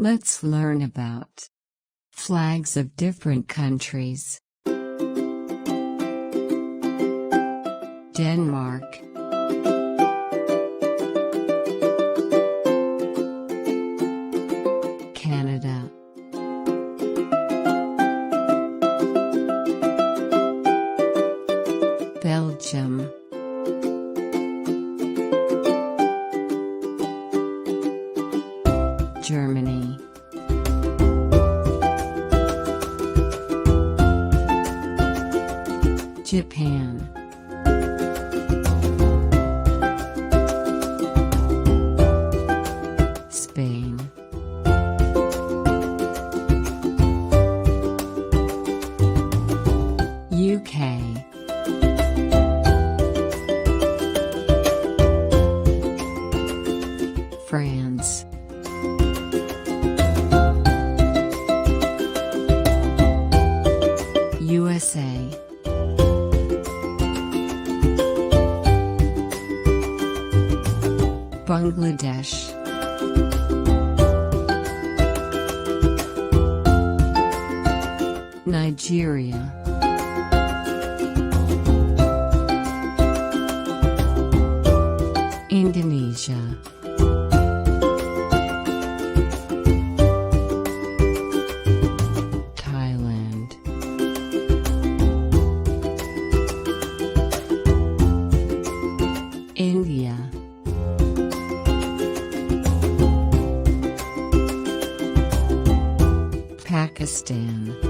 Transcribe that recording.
Let's learn about flags of different countries. Denmark, Canada, Belgium, Germany, Japan, Spain, UK, France, USA, Bangladesh, Nigeria, Indonesia, Thailand, India, Pakistan,